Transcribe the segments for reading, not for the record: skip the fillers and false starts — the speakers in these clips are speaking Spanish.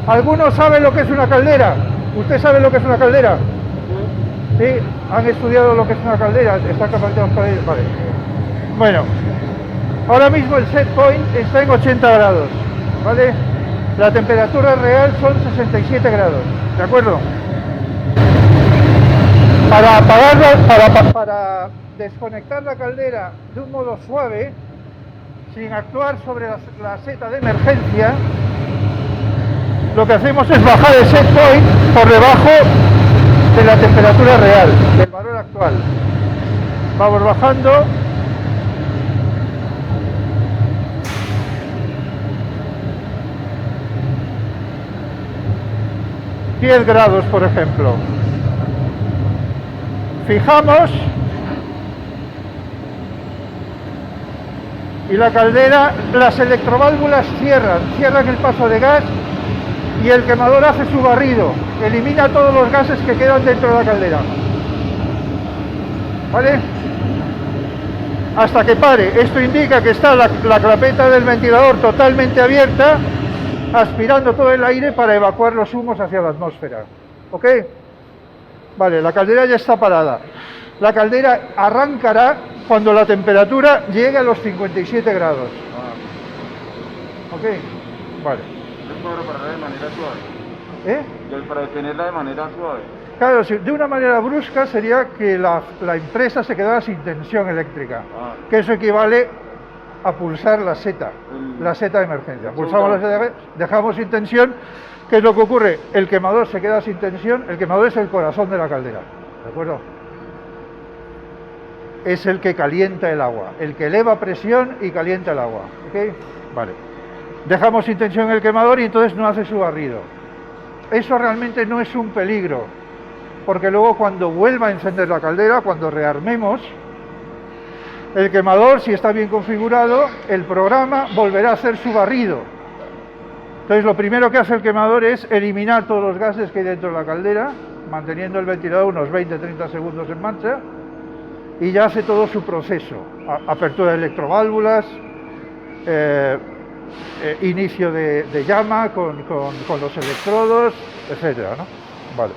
¿Algunos saben lo que es una caldera? ¿Usted sabe lo que es una caldera? ¿Sí? ¿Han estudiado lo que es una caldera? ¿Están capacitados para ello? Vale. Bueno, ahora mismo el set point está en 80 grados, ¿vale? La temperatura real son 67 grados, ¿de acuerdo? Para apagarla, para desconectar la caldera de un modo suave, sin actuar sobre la seta de emergencia, lo que hacemos es bajar el set point por debajo de la temperatura real, del valor actual. Vamos bajando. ...10 grados, por ejemplo. Fijamos y la caldera, las electroválvulas cierran el paso de gas y el quemador hace su barrido, elimina todos los gases que quedan dentro de la caldera, ¿vale? Hasta que pare. Esto indica que está la clapeta del ventilador totalmente abierta, aspirando todo el aire para evacuar los humos hacia la atmósfera, ¿ok? Vale, la caldera ya está parada. La caldera arrancará cuando la temperatura llegue a los 57 grados. ¿Ok? Vale. Para de manera suave. Para detenerla de manera suave. Claro, de una manera brusca sería que la empresa se quedara sin tensión eléctrica, que eso equivale a pulsar la seta de emergencia. Pulsamos la seta, dejamos sin tensión. ¿Qué es lo que ocurre? El quemador se queda sin tensión. El quemador es el corazón de la caldera, ¿de acuerdo? Es el que calienta el agua, el que eleva presión y calienta el agua, ¿ok? Vale. Dejamos sin tensión el quemador y entonces no hace su barrido. Eso realmente no es un peligro, porque luego cuando vuelva a encender la caldera, cuando rearmemos el quemador, si está bien configurado, el programa volverá a hacer su barrido. Entonces lo primero que hace el quemador es eliminar todos los gases que hay dentro de la caldera, manteniendo el ventilador unos 20-30 segundos en marcha, y ya hace todo su proceso, apertura de electroválvulas, inicio de llama con los electrodos, etcétera, ¿no? Vale.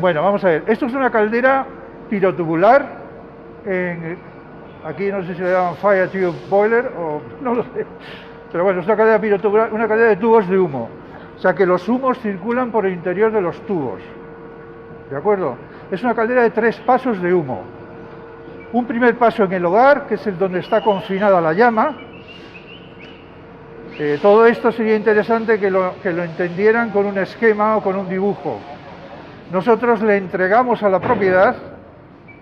Bueno, vamos a ver, esto es una caldera pirotubular, aquí no sé si le llaman fire tube boiler o no lo sé, pero bueno, es una caldera pirotubular, una caldera de tubos de humo, o sea que los humos circulan por el interior de los tubos, ¿de acuerdo? Es una caldera de 3 pasos de humo. Un primer paso en el hogar, que es el donde está confinada la llama. Todo esto sería interesante que lo entendieran con un esquema o con un dibujo. Nosotros le entregamos a la propiedad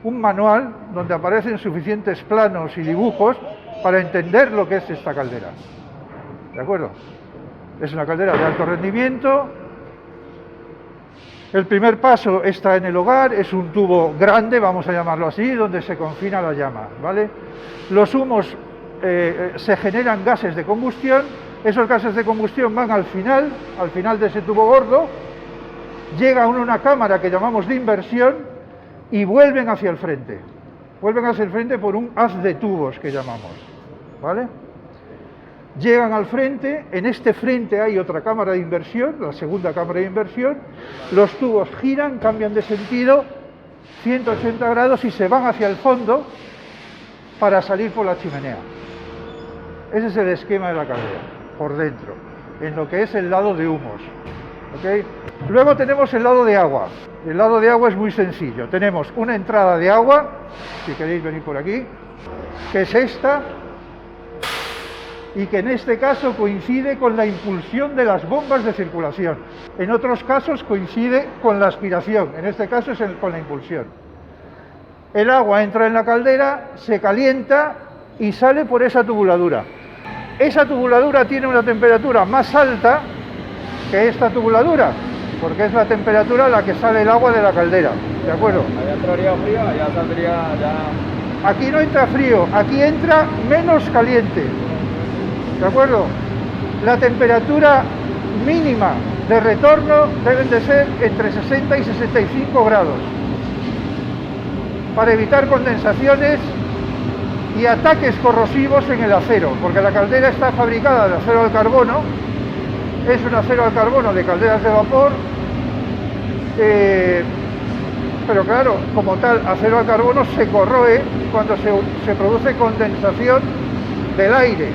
un manual donde aparecen suficientes planos y dibujos para entender lo que es esta caldera. ¿De acuerdo? Es una caldera de alto rendimiento. El primer paso está en el hogar, es un tubo grande, vamos a llamarlo así, donde se confina la llama, ¿vale? Los humos se generan gases de combustión, esos gases de combustión van al final de ese tubo gordo, llegan a una cámara que llamamos de inversión y vuelven hacia el frente. Vuelven hacia el frente por un haz de tubos que llamamos, ¿vale? Llegan al frente, en este frente hay otra cámara de inversión, la segunda cámara de inversión, los tubos giran, cambian de sentido, 180 grados y se van hacia el fondo para salir por la chimenea. Ese es el esquema de la caldera, por dentro, en lo que es el lado de humos, ¿ok? Luego tenemos el lado de agua. El lado de agua es muy sencillo, tenemos una entrada de agua, si queréis venir por aquí, que es esta, y que en este caso coincide con la impulsión de las bombas de circulación. En otros casos coincide con la aspiración, en este caso es con la impulsión. El agua entra en la caldera, se calienta y sale por esa tubuladura. Esa tubuladura tiene una temperatura más alta que esta tubuladura, porque es la temperatura a la que sale el agua de la caldera, ¿de acuerdo? Allá entraría frío, allá saldría ya... Aquí no entra frío, aquí entra menos caliente. ¿De acuerdo? La temperatura mínima de retorno deben de ser entre 60 y 65 grados para evitar condensaciones y ataques corrosivos en el acero, porque la caldera está fabricada de acero al carbono es un acero al carbono de calderas de vapor, pero claro, como tal, acero al carbono se corroe cuando se produce condensación del aire.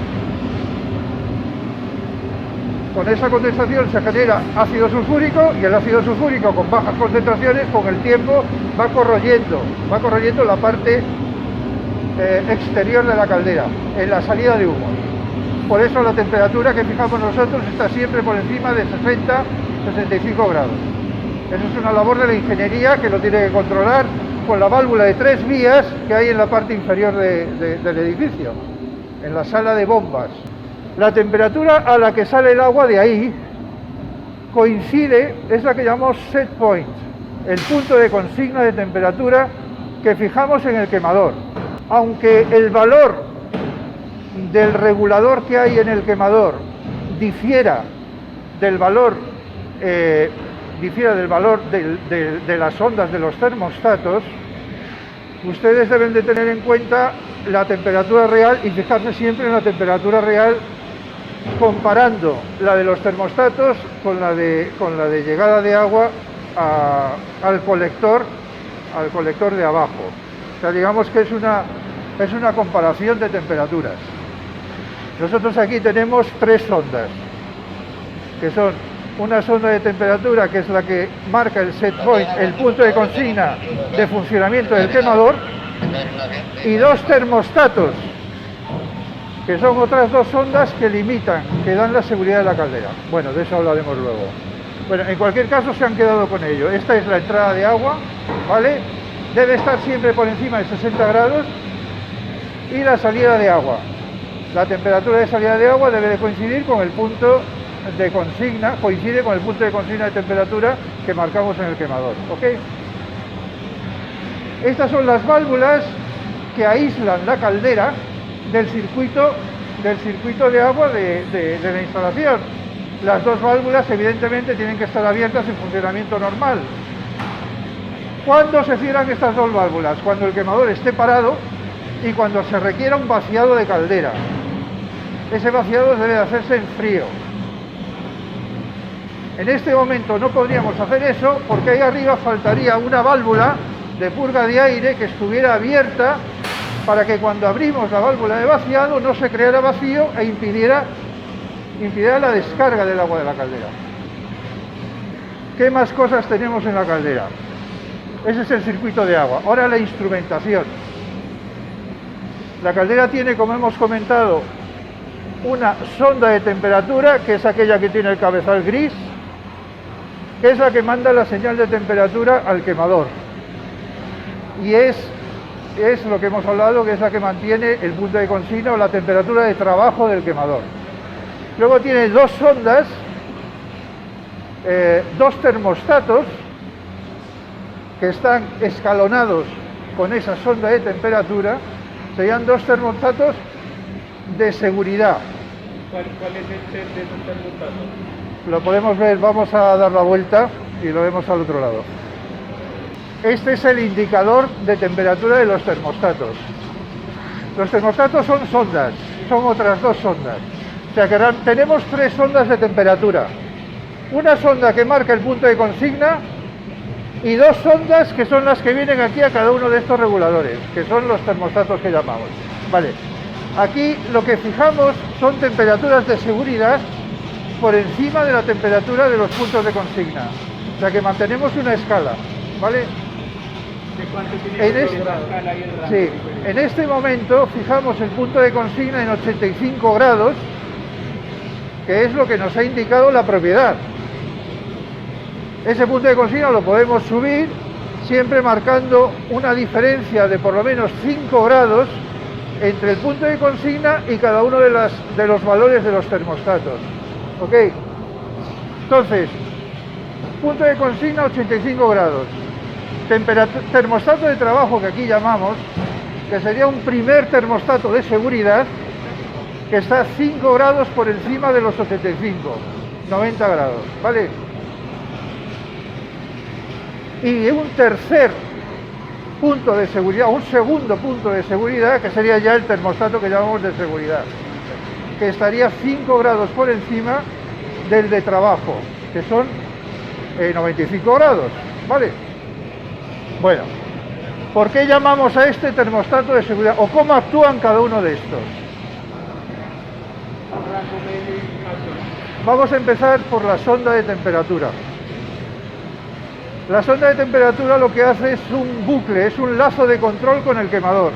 Con esa condensación se genera ácido sulfúrico, y el ácido sulfúrico con bajas concentraciones con el tiempo va corroyendo la parte exterior de la caldera, en la salida de humo. Por eso la temperatura que fijamos nosotros está siempre por encima de 60-65 grados. Eso es una labor de la ingeniería que lo tiene que controlar con la válvula de 3 vías que hay en la parte inferior del edificio, en la sala de bombas. La temperatura a la que sale el agua de ahí coincide, es la que llamamos set point, el punto de consigna de temperatura que fijamos en el quemador. Aunque el valor del regulador que hay en el quemador difiera del valor de las ondas de los termostatos, ustedes deben de tener en cuenta la temperatura real y fijarse siempre en la temperatura real, comparando la de los termostatos con la de llegada de agua al colector de abajo. O sea, digamos que es una comparación de temperaturas. Nosotros aquí tenemos 3 sondas, que son una sonda de temperatura, que es la que marca el set point, el punto de consigna de funcionamiento del quemador, y 2 termostatos, que son otras 2 sondas que limitan, que dan la seguridad de la caldera. Bueno, de eso hablaremos luego. Bueno, en cualquier caso se han quedado con ello. Esta es la entrada de agua, ¿vale? Debe estar siempre por encima de 60 grados, y la salida de agua. La temperatura de salida de agua debe de coincidir con el punto de consigna, de temperatura que marcamos en el quemador, ¿ok? Estas son las válvulas que aíslan la caldera del circuito de agua de la instalación. Las 2 válvulas evidentemente tienen que estar abiertas en funcionamiento normal. ¿Cuándo se cierran estas 2 válvulas? Cuando el quemador esté parado y cuando se requiera un vaciado de caldera. Ese vaciado debe de hacerse en frío. En este momento no podríamos hacer eso porque ahí arriba faltaría una válvula de purga de aire que estuviera abierta para que cuando abrimos la válvula de vaciado no se creara vacío e impidiera la descarga del agua de la caldera. ¿Qué más cosas tenemos en la caldera? Ese es el circuito de agua. Ahora la instrumentación. La caldera tiene, como hemos comentado, una sonda de temperatura, que es aquella que tiene el cabezal gris, que es la que manda la señal de temperatura al quemador. Y es lo que hemos hablado, que es la que mantiene el punto de consigna o la temperatura de trabajo del quemador. Luego tiene 2 sondas, 2 termostatos, que están escalonados con esa sonda de temperatura. Serían 2 termostatos de seguridad. ¿Cuál es el set de esos termostatos? Lo podemos ver, vamos a dar la vuelta y lo vemos al otro lado. Este es el indicador de temperatura de los termostatos. Los termostatos son sondas, son otras 2 sondas. O sea que tenemos 3 sondas de temperatura. Una sonda que marca el punto de consigna y 2 sondas que son las que vienen aquí a cada uno de estos reguladores, que son los termostatos que llamamos. Vale. Aquí lo que fijamos son temperaturas de seguridad por encima de la temperatura de los puntos de consigna. O sea que mantenemos una escala, ¿vale? ¿De cuánto tiene la escala y el rango? Sí, en este momento fijamos el punto de consigna en 85 grados, que es lo que nos ha indicado la propiedad. Ese punto de consigna lo podemos subir, siempre marcando una diferencia de por lo menos 5 grados entre el punto de consigna y cada uno de los valores de los termostatos. ¿Ok? Entonces, punto de consigna 85 grados. Termostato de trabajo, que aquí llamamos, que sería un primer termostato de seguridad, que está 5 grados por encima de los 85, 90 grados, ¿vale? Y un tercer punto de seguridad, un segundo punto de seguridad, que sería ya el termostato que llamamos de seguridad, que estaría 5 grados por encima del de trabajo, que son 95 grados, ¿vale? Bueno, ¿por qué llamamos a este termostato de seguridad? ¿O cómo actúan cada uno de estos? Vamos a empezar por la sonda de temperatura. La sonda de temperatura lo que hace es un bucle, es un lazo de control con el quemador.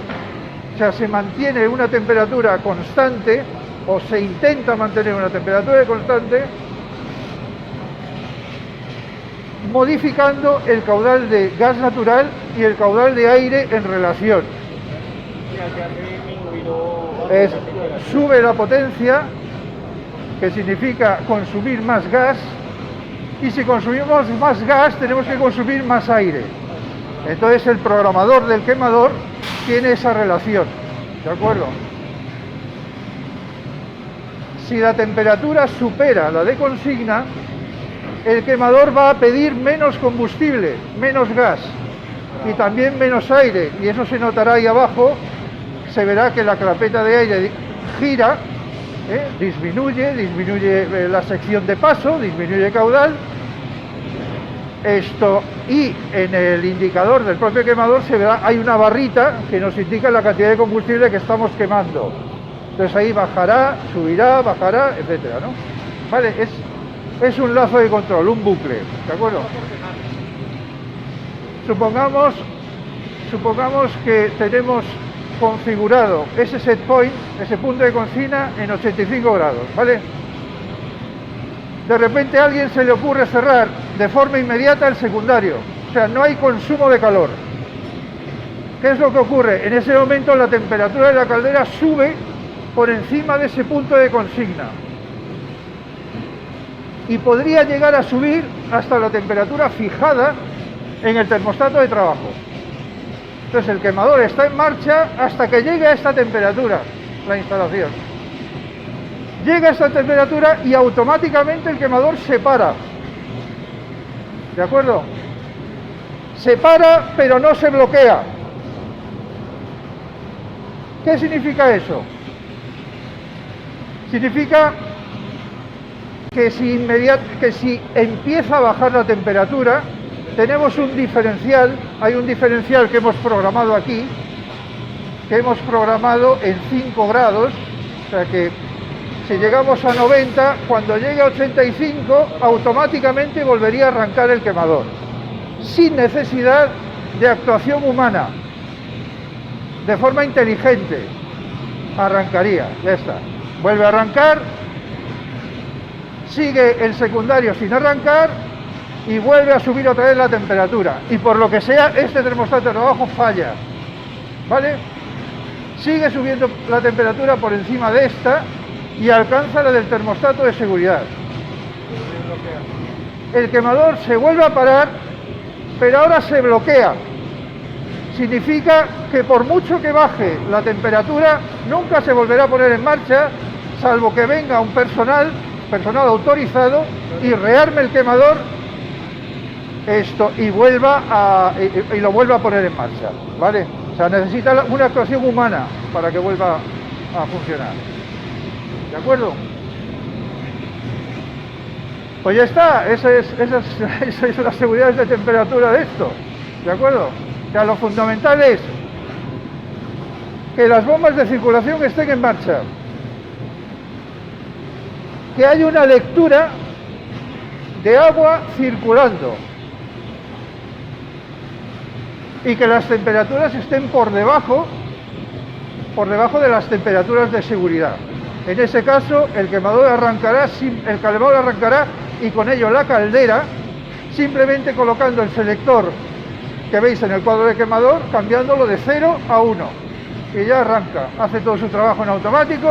O sea, se mantiene una temperatura constante, o se intenta mantener una temperatura constante, modificando el caudal de gas natural y el caudal de aire en relación. Sube la potencia, que significa consumir más gas, y si consumimos más gas tenemos que consumir más aire. Entonces el programador del quemador tiene esa relación, ¿de acuerdo? Si la temperatura supera la de consigna, el quemador va a pedir menos combustible, menos gas y también menos aire, y eso se notará ahí abajo. Se verá que la clapeta de aire gira, disminuye la sección de paso, disminuye el caudal. Y en el indicador del propio quemador se verá, hay una barrita que nos indica la cantidad de combustible que estamos quemando. Entonces ahí bajará, subirá, bajará, etcétera, ¿no? Vale, es un lazo de control, un bucle, ¿de acuerdo? Supongamos que tenemos configurado ese set point, ese punto de consigna, en 85 grados, ¿vale? De repente a alguien se le ocurre cerrar de forma inmediata el secundario, o sea, no hay consumo de calor. ¿Qué es lo que ocurre? En ese momento la temperatura de la caldera sube por encima de ese punto de consigna y podría llegar a subir hasta la temperatura fijada en el termostato de trabajo. Entonces el quemador está en marcha hasta que llegue a esta temperatura, la instalación. Llega a esta temperatura y automáticamente el quemador se para. ¿De acuerdo? Se para, pero no se bloquea. ¿Qué significa eso? Significa que si empieza a bajar la temperatura, tenemos un diferencial, hay un diferencial que hemos programado aquí, que hemos programado en 5 grados, o sea que si llegamos a 90, cuando llegue a 85, automáticamente volvería a arrancar el quemador, sin necesidad de actuación humana, de forma inteligente, arrancaría, ya está. Vuelve a arrancar, sigue el secundario sin arrancar y vuelve a subir otra vez la temperatura. Y por lo que sea, este termostato de trabajo falla, ¿vale? Sigue subiendo la temperatura por encima de esta y alcanza la del termostato de seguridad. El quemador se vuelve a parar, pero ahora se bloquea. Significa que por mucho que baje la temperatura, nunca se volverá a poner en marcha, salvo que venga un personal autorizado y rearme el quemador y lo vuelva a poner en marcha, ¿vale? O sea, necesita una actuación humana para que vuelva a funcionar. ¿De acuerdo? Pues ya está, esas son las seguridades de temperatura de esto, ¿de acuerdo? O sea, lo fundamental es que las bombas de circulación estén en marcha, que haya una lectura de agua circulando y que las temperaturas estén por debajo de las temperaturas de seguridad. En ese caso, el quemador arrancará y con ello la caldera, simplemente colocando el selector que veis en el cuadro de quemador, cambiándolo de 0 a 1 y ya arranca, hace todo su trabajo en automático,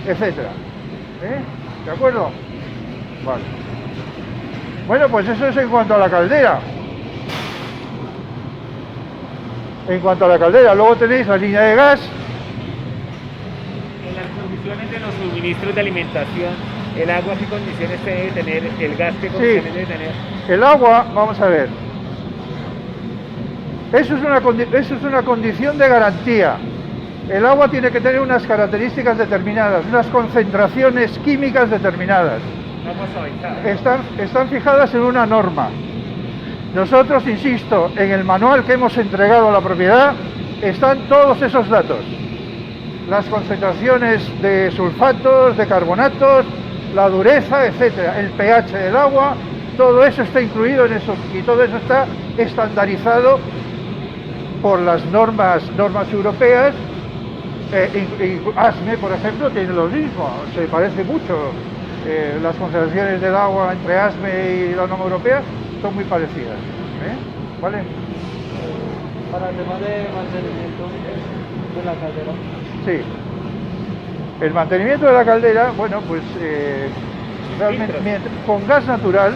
etcétera. ¿De acuerdo? Vale. Bueno, pues eso es en cuanto a la caldera. Luego tenéis la línea de gas. En las condiciones de los suministros de alimentación, ¿el agua qué condiciones debe tener? ¿El gas qué condiciones debe tener? El agua, vamos a ver. Eso es una condición de garantía. El agua tiene que tener unas características determinadas, unas concentraciones químicas determinadas. Agua suavizada. Están fijadas en una norma. Nosotros, insisto, en el manual que hemos entregado a la propiedad están todos esos datos. Las concentraciones de sulfatos, de carbonatos, la dureza, etcétera, el pH del agua, todo eso está incluido en eso y todo eso está estandarizado por las normas europeas. ASME, por ejemplo, tiene lo mismo, se parece mucho. Las concentraciones del agua entre ASME y la norma europea son muy parecidas. ¿Vale? Para el tema de mantenimiento de la caldera. Sí. El mantenimiento de la caldera, bueno, pues realmente con gas natural,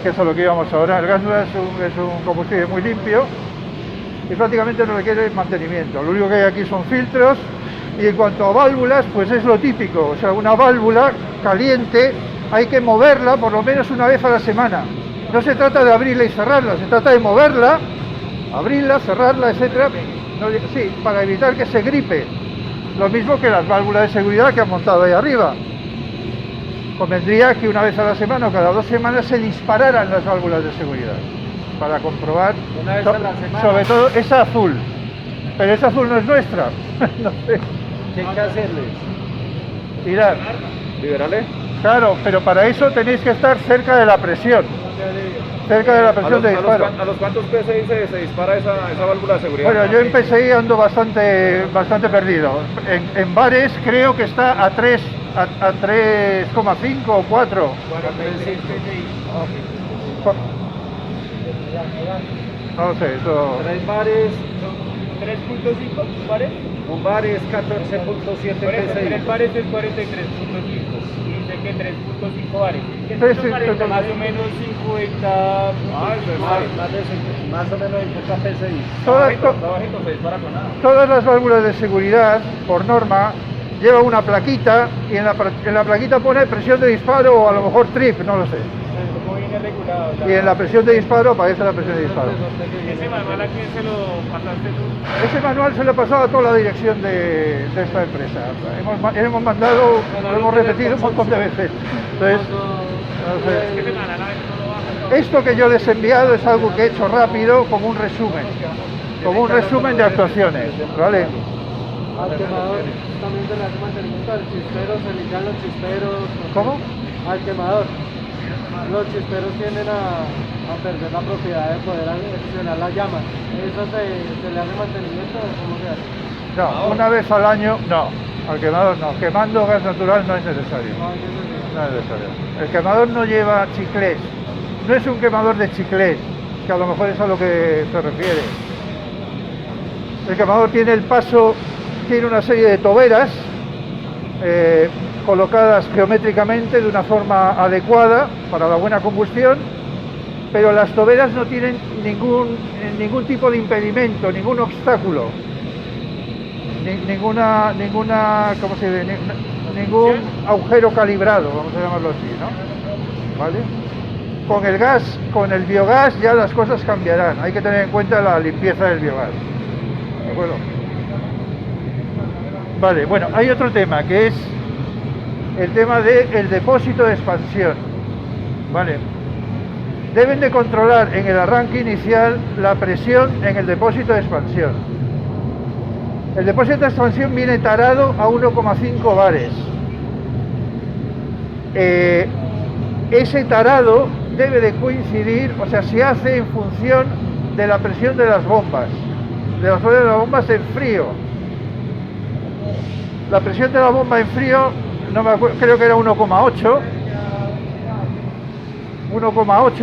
que es a lo que íbamos ahora, el gas natural es un combustible muy limpio y prácticamente no requiere mantenimiento. Lo único que hay aquí son filtros y en cuanto a válvulas, pues es lo típico. O sea, una válvula caliente hay que moverla por lo menos una vez a la semana. No se trata de abrirla y cerrarla, se trata de moverla, abrirla, cerrarla, etcétera. Sí, para evitar que se gripe. Lo mismo que las válvulas de seguridad que han montado ahí arriba. Convendría que una vez a la semana o cada 2 semanas se dispararan las válvulas de seguridad para comprobar, Una vez a la semana. sobre todo esa azul. Pero esa azul no es nuestra. No sé. ¿Qué hay que hacerle? Tirar. ¿Liberales? Claro, pero para eso tenéis que estar cerca de la presión. Cerca de la presión de disparo. ¿A los cuántos PSI se dispara esa válvula de seguridad? Bueno, yo en PSI ando bastante perdido. En bares creo que está a 3, a 3,5 o 4. No sé, eso... 3 bares, 3.5 bares. un bar es 14.7 Por eso, PSI. 3 bares es 43.5. Dice que 3.5 bares. ¿Qué es Sí, eso, sí, bares? sí. Más o menos 50. Más o menos 50 PSI. Trabajito se dispara con nada. Todas las válvulas de seguridad, por norma, llevan una plaquita y en la plaquita pone presión de disparo o a lo mejor trip, no lo sé. ¿Cómo viene regulado? Y en la presión de disparo aparece la presión de disparo. ¿Ese manual a quién se lo pasaste tú? Ese manual se lo he pasado a toda la dirección de esta empresa. Hemos mandado, lo hemos repetido un montón de veces. Entonces, no sé. Ese manual a ver, no lo baja. Esto que yo les he enviado es algo que he hecho rápido como un resumen de actuaciones, ¿vale? Al quemador también se le hace mantenimiento al chispero, se limpian los chisperos. ¿Cómo? Al quemador. Los chisperos tienden a perder la propiedad de poder accionar la llama. ¿Eso se le hace mantenimiento o cómo se hace? No, una vez al año, no. Al quemador no. Quemando gas natural no es necesario. No es necesario. El quemador no lleva chiclés. No es un quemador de chiclés, que a lo mejor es a lo que se refiere. El quemador tiene el paso, tiene una serie de toberas colocadas geométricamente de una forma adecuada para la buena combustión, pero las toberas no tienen ningún tipo de impedimento, ningún obstáculo, ninguna ¿cómo se dice? Ningún agujero calibrado, vamos a llamarlo así, ¿no? ¿Vale? Con el gas, con el biogás ya las cosas cambiarán, hay que tener en cuenta la limpieza del biogás. ¿De acuerdo? Vale, bueno, hay otro tema que es el tema del depósito de expansión. Vale. Deben de controlar en el arranque inicial la presión en el depósito de expansión. El depósito de expansión viene tarado a 1,5 bares. Ese tarado debe de coincidir, o sea, se hace en función de la presión de las bombas, de las bombas en frío. La presión de la bomba en frío, no me acuerdo, creo que era 1,8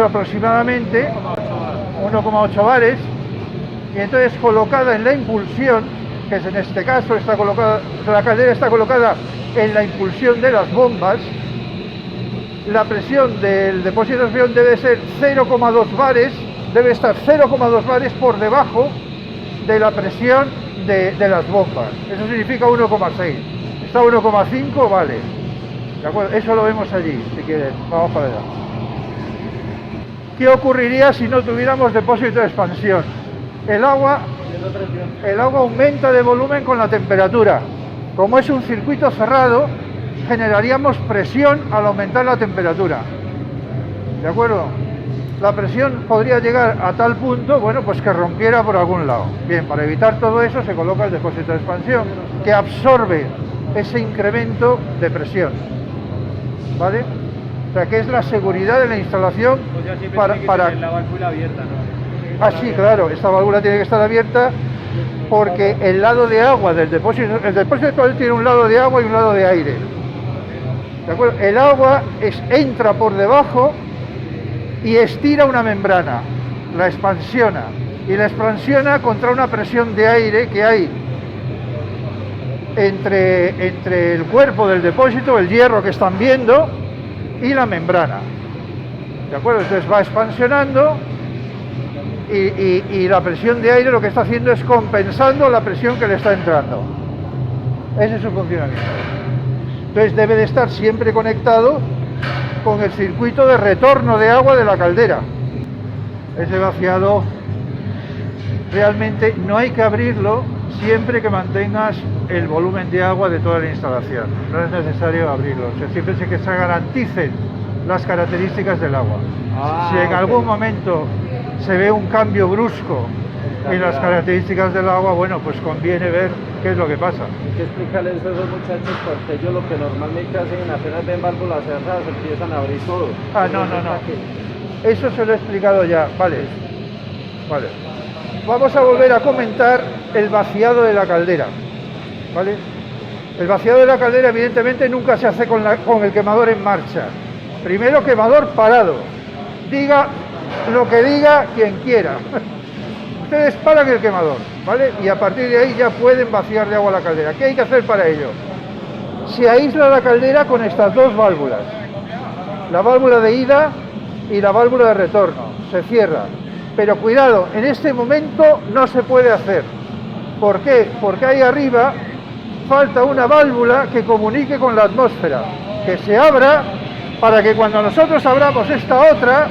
aproximadamente, 1,8 bares, y entonces colocada en la impulsión, que es en este caso está colocada, la caldera está colocada en la impulsión de las bombas, la presión del depósito de expansión debe ser 0,2 bares, debe estar 0,2 bares por debajo de la presión de las bombas. Eso significa 1,6. Está 1,5, vale. ¿De acuerdo? Eso lo vemos allí, si quieres. Vamos para allá. ¿Qué ocurriría si no tuviéramos depósito de expansión? El agua aumenta de volumen con la temperatura. Como es un circuito cerrado, generaríamos presión al aumentar la temperatura. ¿De acuerdo? La presión podría llegar a tal punto, bueno, pues que rompiera por algún lado. Bien, para evitar todo eso se coloca el depósito de expansión, que absorbe ese incremento de presión. ¿Vale? O sea, que es la seguridad de la instalación para la válvula abierta, ¿no? Ah, sí, claro, esta válvula tiene que estar abierta porque el lado de agua del depósito, el depósito actual tiene un lado de agua y un lado de aire. ¿De acuerdo? El agua entra por debajo y estira una membrana, la expansiona, y la expansiona contra una presión de aire que hay entre el cuerpo del depósito, el hierro que están viendo, y la membrana. ¿De acuerdo? Entonces va expansionando y la presión de aire lo que está haciendo es compensando la presión que le está entrando. Ese es su funcionamiento. Entonces debe de estar siempre conectado con el circuito de retorno de agua de la caldera. Ese vaciado realmente no hay que abrirlo siempre que mantengas el volumen de agua de toda la instalación. No es necesario abrirlo, o sea, siempre que se garanticen las características del agua. Si en algún momento se ve un cambio brusco en las características del agua, bueno, pues conviene ver qué es lo que pasa. Hay que explicarles eso a esos muchachos, porque ellos lo que normalmente hacen apenas ven válvulas cerradas empiezan a abrir todo. Ah, no. Eso se lo he explicado ya, vale. Vamos a volver a comentar el vaciado de la caldera, ¿vale? El vaciado de la caldera evidentemente nunca se hace con el quemador en marcha. Primero quemador parado. Diga lo que diga quien quiera. Ustedes paran el quemador, ¿vale? Y a partir de ahí ya pueden vaciar de agua la caldera. ¿Qué hay que hacer para ello? Se aísla la caldera con estas dos válvulas. La válvula de ida y la válvula de retorno. Se cierra. Pero cuidado, en este momento no se puede hacer. ¿Por qué? Porque ahí arriba falta una válvula que comunique con la atmósfera, que se abra para que cuando nosotros abramos esta otra,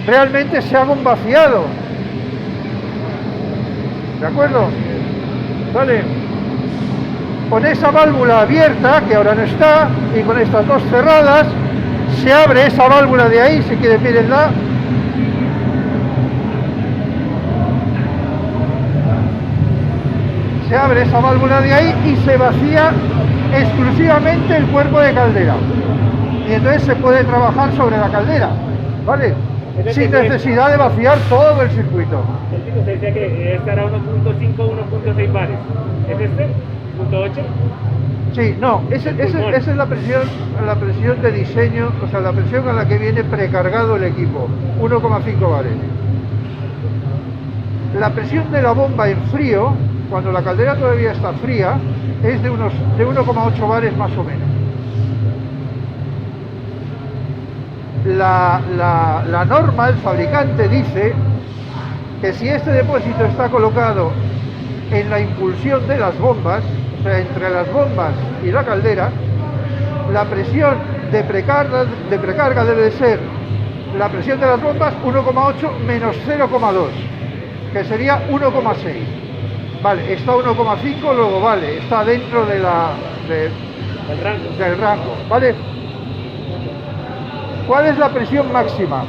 realmente se haga un vaciado. ¿De acuerdo? Vale. Con esa válvula abierta, que ahora no está, y con estas dos cerradas, se abre esa válvula de ahí, si quieren, mírenla. Se abre esa válvula de ahí y se vacía exclusivamente el cuerpo de caldera. Y entonces se puede trabajar sobre la caldera, ¿vale? Sin necesidad de vaciar todo el circuito. Se decía que estará 1.5, 1.6 bares. ¿Es este? ¿1.8? Sí, no, esa es la presión de diseño, o sea, la presión a la que viene precargado el equipo, 1,5 bares. La presión de la bomba en frío, cuando la caldera todavía está fría, es de 1,8 bares más o menos. La norma, el fabricante dice que si este depósito está colocado en la impulsión de las bombas, o sea, entre las bombas y la caldera, la presión de precarga debe de ser la presión de las bombas 1,8 menos 0,2, que sería 1,6. Vale, está 1,5, luego vale, está dentro de del rango, ¿vale? ¿Cuál es la presión máxima?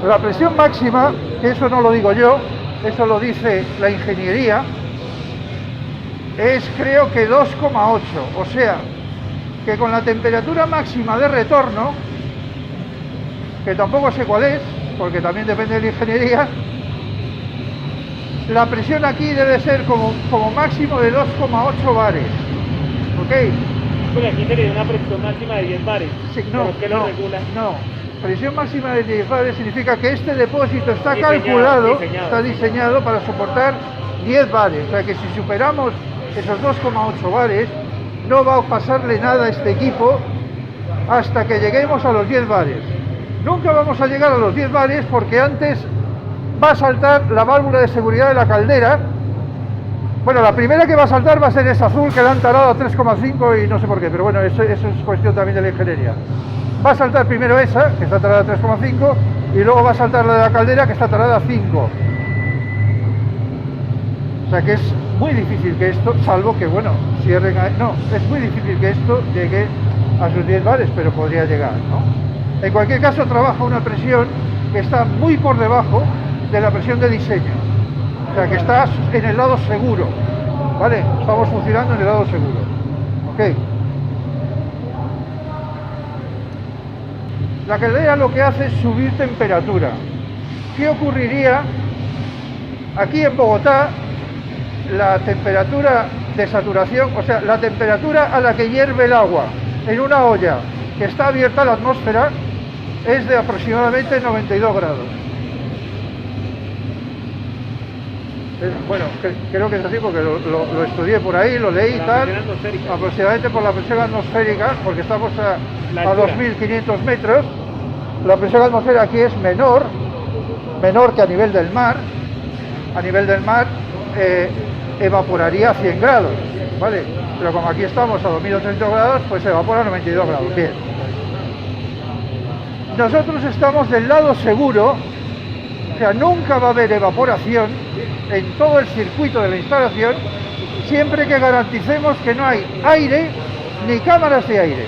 La presión máxima, que eso no lo digo yo, eso lo dice la ingeniería, es creo que 2,8, o sea, que con la temperatura máxima de retorno, que tampoco sé cuál es, porque también depende de la ingeniería, la presión aquí debe ser como máximo de 2,8 bares, ¿ok? Pues aquí sería una presión máxima de 10 bares. Sí, no, presión máxima de 10 bares significa que este depósito está diseñado para soportar 10 bares, o sea que si superamos esos 2,8 bares, no va a pasarle nada a este equipo hasta que lleguemos a los 10 bares. Nunca vamos a llegar a los 10 bares porque antes va a saltar la válvula de seguridad de la caldera. Bueno, la primera que va a saltar va a ser esa azul que la han tarado a 3,5 y no sé por qué, pero bueno, eso es cuestión también de la ingeniería. Va a saltar primero esa, que está tarada a 3,5, y luego va a saltar la de la caldera, que está tarada a 5. O sea que es muy difícil que esto, salvo que, bueno, cierren ahí, no, es muy difícil que esto llegue a sus 10 bares, pero podría llegar, ¿no? En cualquier caso, trabaja una presión que está muy por debajo de la presión de diseño, o sea, que está en el lado seguro, ¿vale? Estamos funcionando en el lado seguro, ¿ok? La caldera lo que hace es subir temperatura. ¿Qué ocurriría aquí en Bogotá? La temperatura de saturación, o sea, la temperatura a la que hierve el agua en una olla que está abierta a la atmósfera es de aproximadamente 92 grados. Bueno, creo que es así porque lo estudié por ahí, lo leí y tal, aproximadamente por la presión atmosférica, porque estamos a 2.500 metros. La presión atmosférica aquí es menor que a nivel del mar. A nivel del mar evaporaría a 100 grados, ¿vale? Pero como aquí estamos a 2.800 grados, pues evapora a 92 grados, bien. Nosotros estamos del lado seguro, o sea, nunca va a haber evaporación en todo el circuito de la instalación, siempre que garanticemos que no hay aire ni cámaras de aire.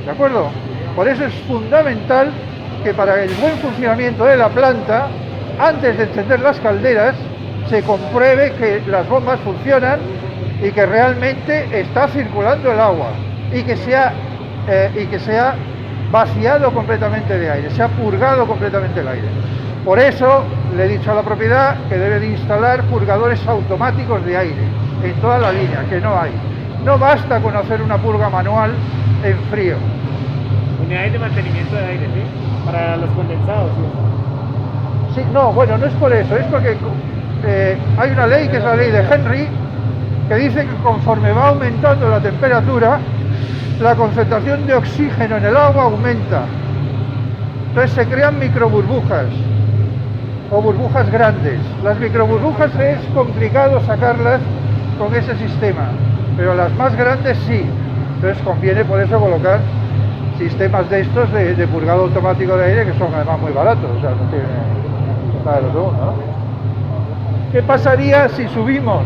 ¿De acuerdo? Por eso es fundamental que para el buen funcionamiento de la planta, antes de encender las calderas, se compruebe que las bombas funcionan y que realmente está circulando el agua y que sea vaciado completamente de aire, se ha purgado completamente el aire. Por eso le he dicho a la propiedad que debe de instalar purgadores automáticos de aire en toda la línea, que no hay. No basta con hacer una purga manual en frío. Unidades de mantenimiento de aire, ¿sí? Para los condensados, ¿sí? Sí, no, bueno, no es por eso, es porque hay una ley, que es la ley de Henry, que dice que conforme va aumentando la temperatura, la concentración de oxígeno en el agua aumenta. Entonces se crean microburbujas o burbujas grandes. Las microburbujas es complicado sacarlas con ese sistema, pero las más grandes sí. Entonces conviene por eso colocar sistemas de estos de purgado automático de aire, que son además muy baratos, o sea, no tiene nada de otro, ¿no? ¿Qué pasaría si subimos?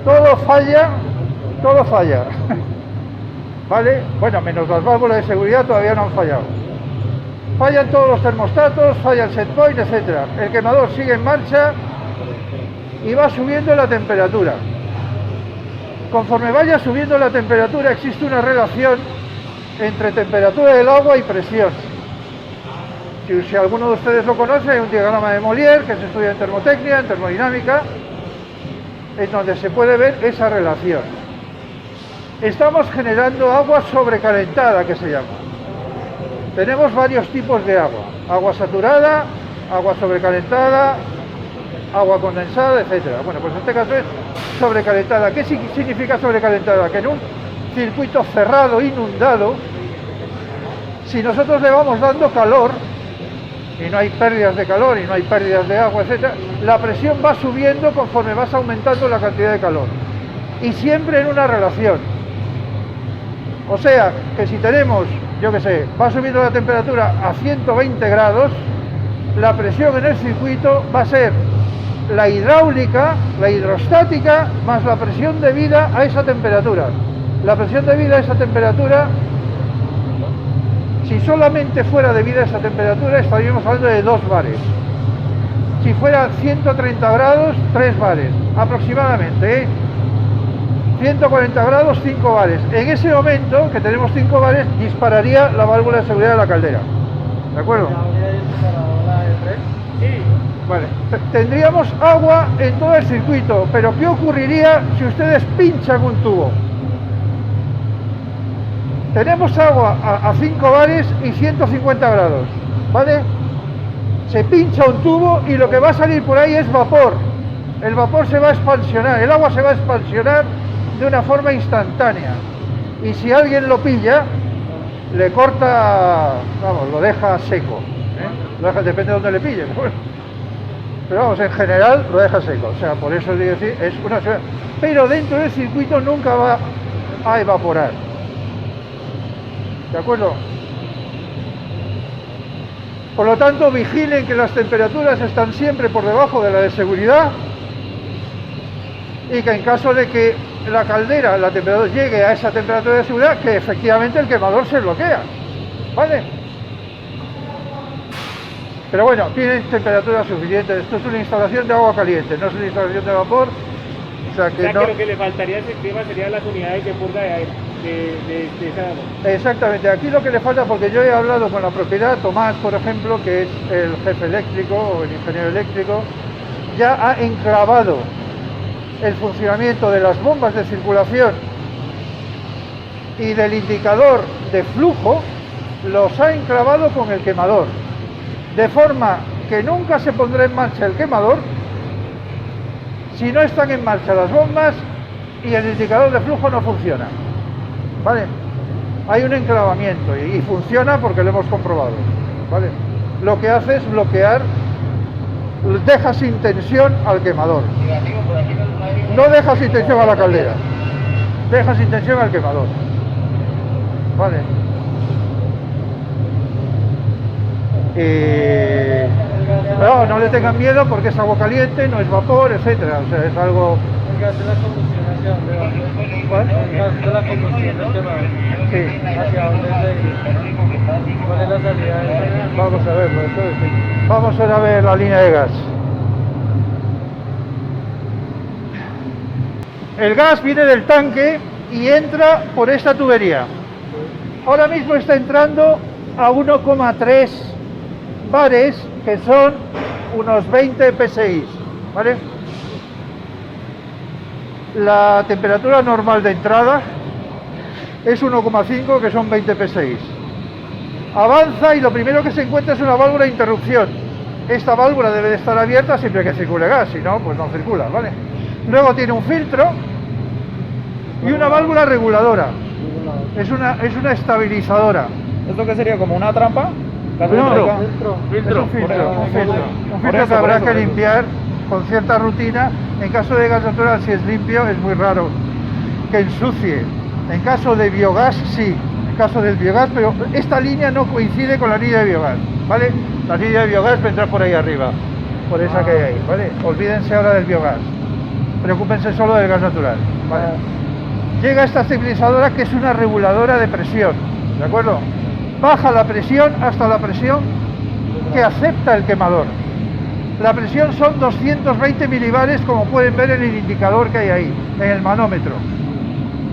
Todo falla, ¿vale? Bueno, menos las válvulas de seguridad todavía no han fallado. Fallan todos los termostatos, falla el set point, etc. El quemador sigue en marcha y va subiendo la temperatura. Conforme vaya subiendo la temperatura, existe una relación entre temperatura del agua y presión. Si alguno de ustedes lo conoce, hay un diagrama de Molière que se estudia en termotecnia, en termodinámica, en donde se puede ver esa relación. Estamos generando agua sobrecalentada, que se llama. Tenemos varios tipos de agua: agua saturada, agua sobrecalentada, agua condensada, etcétera. Bueno, pues en este caso es sobrecalentada. ¿Qué significa sobrecalentada? Que en un circuito cerrado, inundado, si nosotros le vamos dando calor, y no hay pérdidas de calor y no hay pérdidas de agua, etcétera, la presión va subiendo conforme vas aumentando la cantidad de calor, y siempre en una relación. O sea, que si tenemos, yo qué sé, va subiendo la temperatura a 120 grados, la presión en el circuito va a ser la hidráulica, la hidrostática, más la presión debida a esa temperatura. La presión debida a esa temperatura, si solamente fuera debida a esa temperatura, estaríamos hablando de 2 bares. Si fuera 130 grados, 3 bares, aproximadamente, ¿eh? 140 grados, 5 bares. En ese momento, que tenemos 5 bares, dispararía la válvula de seguridad de la caldera. ¿De acuerdo? Sí. Vale. Tendríamos agua en todo el circuito, pero ¿qué ocurriría si ustedes pinchan un tubo? Tenemos agua a 5 bares y 150 grados, ¿vale? Se pincha un tubo y lo que va a salir por ahí es vapor. El vapor se va a expansionar, el agua se va a expansionar de una forma instantánea. Y si alguien lo pilla, le corta, vamos, lo deja seco, ¿eh? Lo deja, depende de dónde le pille. Pero vamos, en general lo deja seco. O sea, por eso digo, decir, es una... Pero dentro del circuito nunca va a evaporar. ¿De acuerdo? Por lo tanto, vigilen que las temperaturas están siempre por debajo de la de seguridad y que en caso de que la caldera, la temperatura llegue a esa temperatura de seguridad, que efectivamente el quemador se bloquea, ¿vale? Pero bueno, tiene temperatura suficiente. Esto es una instalación de agua caliente, no es una instalación de vapor. O sea que lo que le faltaría al sistema serían las unidades de purga de aire, de esa agua. Exactamente, aquí lo que le falta, porque yo he hablado con la propiedad, Tomás, por ejemplo, que es el jefe eléctrico o el ingeniero eléctrico, ya ha enclavado el funcionamiento de las bombas de circulación y del indicador de flujo, los ha enclavado con el quemador, de forma que nunca se pondrá en marcha el quemador si no están en marcha las bombas y el indicador de flujo no funciona, ¿vale? Hay un enclavamiento y funciona porque lo hemos comprobado, ¿vale? Lo que hace es bloquear, deja sin tensión al quemador, no deja sin tensión a la caldera, deja sin tensión al quemador, ¿vale? Pero no le tengan miedo porque es agua caliente, no es vapor, etcétera. O sea, es algo... ¿El gas de la combustión hacia dónde va? ¿Cuál? El gas de la combustión del quemador. Sí. ¿Hacia dónde se... ¿Cuál es la salida de esta? Vamos a verlo. Vamos ahora a ver la línea de gas. El gas viene del tanque y entra por esta tubería. Ahora mismo está entrando a 1,3 bares, que son unos 20 psi, ¿vale? La temperatura normal de entrada es 1,5, que son 20 psi. Avanza y lo primero que se encuentra es una válvula de interrupción. Esta válvula debe de estar abierta siempre que circule gas, si no, pues no circula, ¿vale? Luego tiene un filtro y una válvula reguladora. Es una estabilizadora. ¿Esto qué sería? ¿Como una trampa? No, Es un filtro que habrá que limpiar con cierta rutina. En caso de gas natural, si es limpio, es muy raro que ensucie. En caso de biogás, sí. En caso del biogás, pero esta línea no coincide con la línea de biogás, ¿vale? La línea de biogás vendrá por ahí arriba, por esa que hay ahí, ¿vale? Olvídense ahora del biogás. Preocúpense solo del gas natural, ¿vale? Llega esta estabilizadora, que es una reguladora de presión, ¿de acuerdo? Baja la presión hasta la presión que acepta el quemador. La presión son 220 milibares, como pueden ver en el indicador que hay ahí, en el manómetro.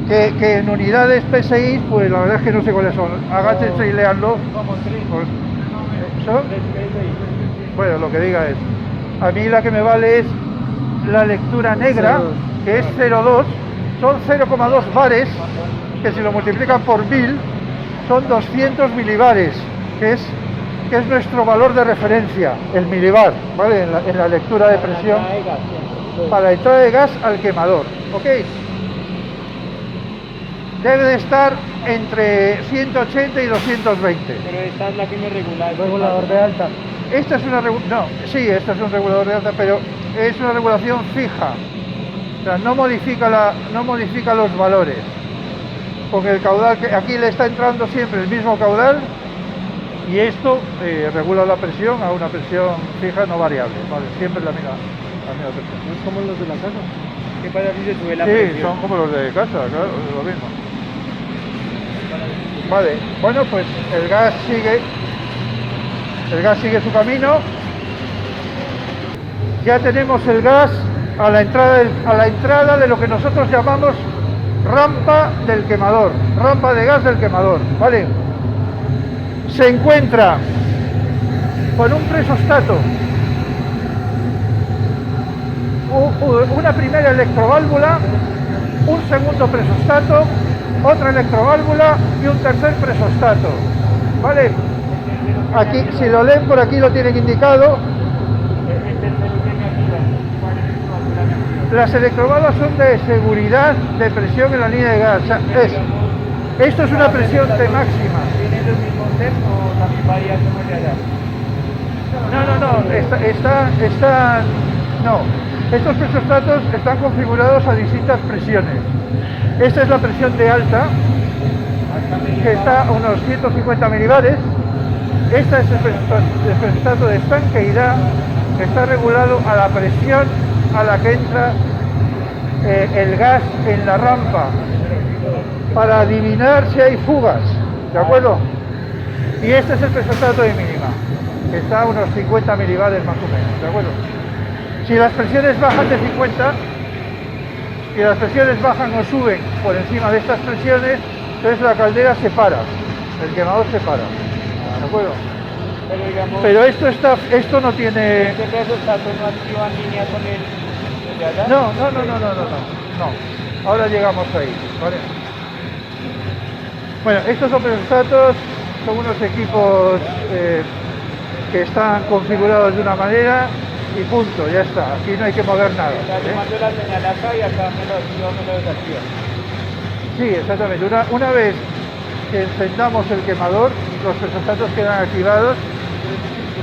Que en unidades PSI, pues la verdad es que no sé cuáles son. Agáchense y leanlo. ¿Son? Bueno, lo que diga es. A mí la que me vale es la lectura negra, que es 0,2. Son 0,2 bares, que si lo multiplican por 1000, son 200 milibares, que es nuestro valor de referencia, el milibar, ¿vale? En la lectura de presión para la entrada de gas al quemador, ¿ok? Debe de estar entre 180 y 220. Pero esta es la que me regula. Regulador de alta. Esta es una esto es un regulador de alta, pero es una regulación fija. O sea, no modifica los valores. Porque el caudal, que aquí le está entrando siempre el mismo caudal, y esto regula la presión a una presión fija, no variable, ¿vale? Siempre la misma presión. Es como los de la casa. ¿Qué pasa si se sube la Sí, presión? son como los de casa, claro, es lo mismo. Vale, bueno, pues el gas sigue su camino. Ya tenemos el gas a la entrada de lo que nosotros llamamos rampa del quemador, rampa de gas del quemador, ¿vale? Se encuentra con un presostato, una primera electroválvula, un segundo presostato, otra electroválvula y un tercer presostato, ¿vale? Aquí, si lo leen por aquí, lo tienen indicado. Las electroválvulas son de seguridad de presión en la línea de gas. O sea, esto es una presión T máxima. ¿Tienen los mismos steps o también varía como de allá? No. Estos presostatos están configurados a distintas presiones. Esta es la presión de alta, que está a unos 150 milibares. Este es el presustato de estanqueidad que está regulado a la presión a la que entra el gas en la rampa para adivinar si hay fugas, ¿de acuerdo? Y este es el presustato de mínima, que está a unos 50 milibares más o menos, ¿de acuerdo? Si las presiones bajan de 50, si las presiones bajan o suben por encima de estas presiones, entonces la caldera se para, el quemador se para, ¿de acuerdo? Pero digamos, Pero esto no tiene... este presustato no activa en línea con el de gas. No. Ahora llegamos ahí, ¿vale? Bueno, estos son presustatos, son unos equipos que están configurados de una manera y punto, ya está. Aquí no hay que mover nada. O sea, yo mando la señal acá y acá me lo desactiva. Sí, exactamente. Una vez que encendamos el quemador, los presustatos quedan activados.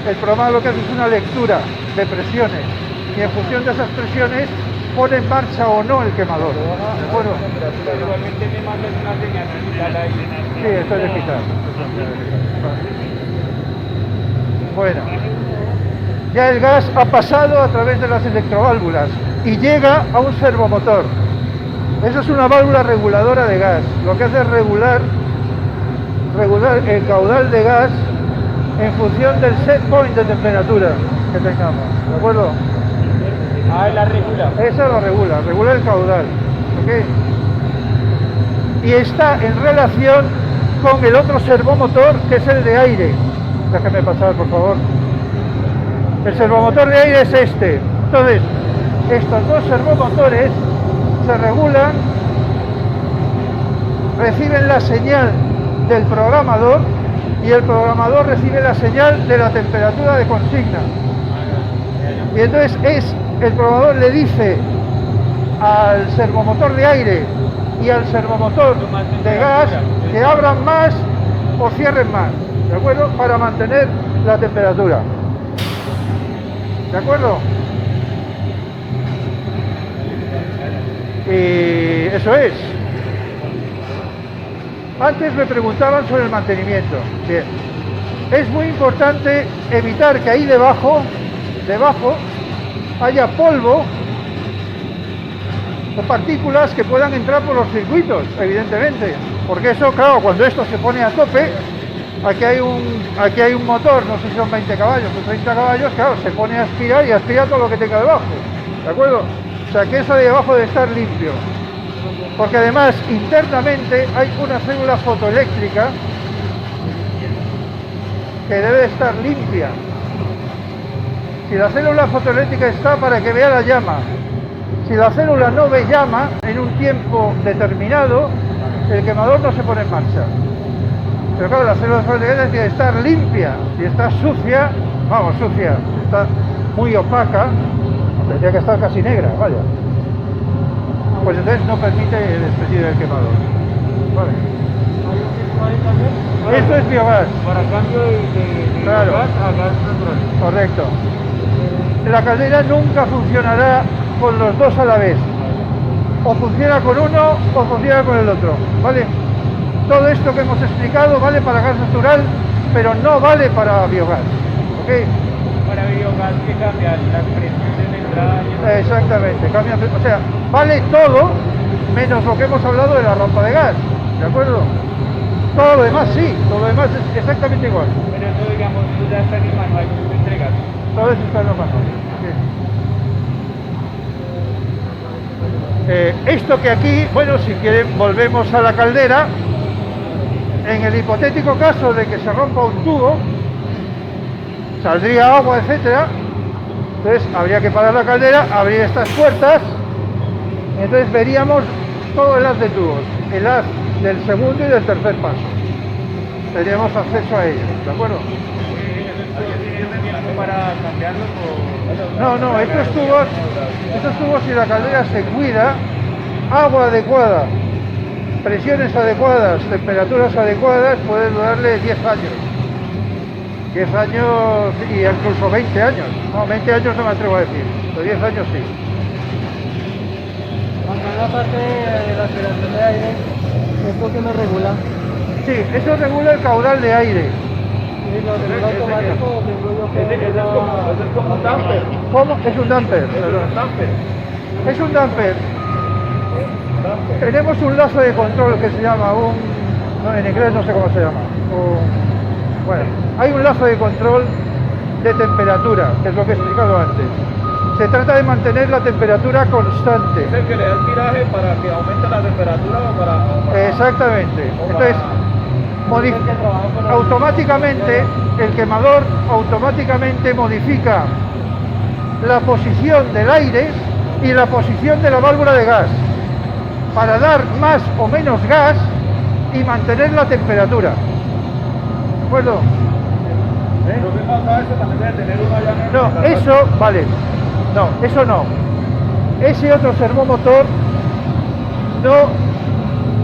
El programa lo que hace es una lectura de presiones y en función de esas presiones pone en marcha o no el quemador. ¿De acuerdo? Pero igualmente me mandas una señal digital ahí. Sí, esto es digital. Bueno, ya el gas ha pasado a través de las electroválvulas y llega a un servomotor. Eso es una válvula reguladora de gas. Lo que hace es regular el caudal de gas en función del set point de temperatura que tengamos, ¿de acuerdo? Ah, la regula. Eso lo regula el caudal, ¿ok? Y está en relación con el otro servomotor que es el de aire. Déjeme pasar, por favor. El servomotor de aire es este. Entonces, estos dos servomotores se regulan, reciben la señal del programador y el programador recibe la señal de la temperatura de consigna. Y entonces el programador le dice al servomotor de aire y al servomotor de gas que abran más o cierren más, ¿de acuerdo? Para mantener la temperatura. ¿De acuerdo? Y eso es. Antes me preguntaban sobre el mantenimiento. Bien. Es muy importante evitar que ahí debajo haya polvo o partículas que puedan entrar por los circuitos, evidentemente. Porque eso, claro, cuando esto se pone a tope, aquí hay un motor, no sé si son 20 caballos o 30 caballos, claro, se pone a aspirar y aspira todo lo que tenga debajo. ¿De acuerdo? O sea, que eso de debajo debe estar limpio. Porque además, internamente hay una célula fotoeléctrica que debe de estar limpia. Si la célula fotoeléctrica está para que vea la llama, si la célula no ve llama en un tiempo determinado, el quemador no se pone en marcha. Pero claro, la célula fotoeléctrica tiene que estar limpia. Si está sucia, sucia, si está muy opaca, tendría que estar casi negra, vaya. Pues entonces no permite el expendido del quemador. Vale. Esto es biogás. Para cambio de Claro. gas a gas natural. Correcto. La caldera nunca funcionará con los dos a la vez. O funciona con uno o funciona con el otro. ¿Vale? Todo esto que hemos explicado vale para gas natural, pero no vale para biogás. ¿Ok? Para biogás que cambia las presiones de entrada. Exactamente, cambia, o sea, vale todo menos lo que hemos hablado de la rampa de gas, ¿de acuerdo? Todo lo demás sí, todo lo demás es exactamente igual. Pero eso, digamos, tú ya está en el manual que tú entregas. Todo eso está en los manuales. Esto que aquí, bueno, si quieren volvemos a la caldera. En el hipotético caso de que se rompa un tubo, saldría agua, etcétera. Entonces habría que parar la caldera, abrir estas puertas, y entonces veríamos todo el haz de tubos, el haz del segundo y del tercer paso. Tendríamos acceso a ellos, ¿de acuerdo? Para cambiarlos o... No, estos tubos, si la caldera se cuida, agua adecuada, presiones adecuadas, temperaturas adecuadas, pueden durarle 10 años. 10 años y incluso 20 años. No, 20 años no me atrevo a decir, pero 10 años sí. Acá en la parte de la aspiración de aire, ¿esto que nos regula? Sí, eso regula el caudal de aire. Y lo del automático, tengo yo que... Ese es como un damper. ¿Cómo? Es un damper. Es un damper. Es un damper. Tenemos un lazo de control que se llama no, en inglés no sé cómo se llama. Bueno, hay un lazo de control de temperatura, que es lo que he explicado antes. Se trata de mantener la temperatura constante. Es el que le da el tiraje para que aumente la temperatura o para... Exactamente. Entonces, automáticamente, el quemador automáticamente modifica la posición del aire y la posición de la válvula de gas para dar más o menos gas y mantener la temperatura. ¿De acuerdo? Lo mismo acá, eso también debe tener una llave. No, eso, vale. No, eso no. Ese otro servomotor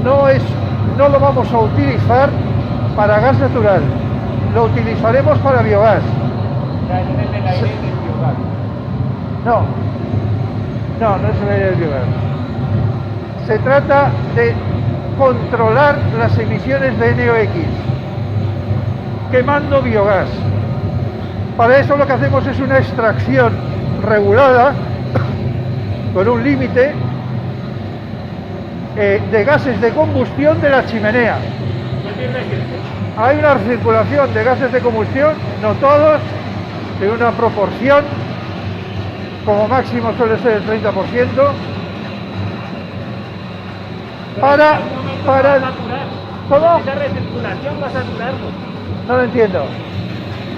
no lo vamos a utilizar para gas natural. Lo utilizaremos para biogás. Ya, ese es el aire del biogás. No es el aire del biogás. Se trata de controlar las emisiones de NOx quemando biogás. Para eso lo que hacemos es una extracción regulada con un límite de gases de combustión de la chimenea. Hay una recirculación de gases de combustión, no todos, de una proporción, como máximo suele ser el 30%, para ¿cómo? Esa recirculación va a saturarlo. No lo entiendo.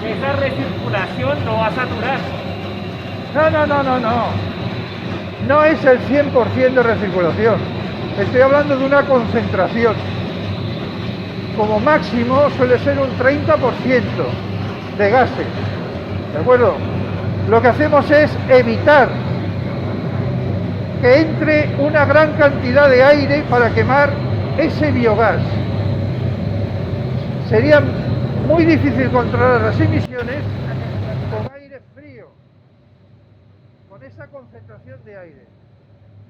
Esa recirculación no va a saturar. No es el 100% de recirculación. Estoy hablando de una concentración. Como máximo suele ser un 30% de gases. ¿De acuerdo? Lo que hacemos es evitar que entre una gran cantidad de aire para quemar ese biogás. Sería muy difícil controlar las emisiones con aire frío, con esa concentración de aire.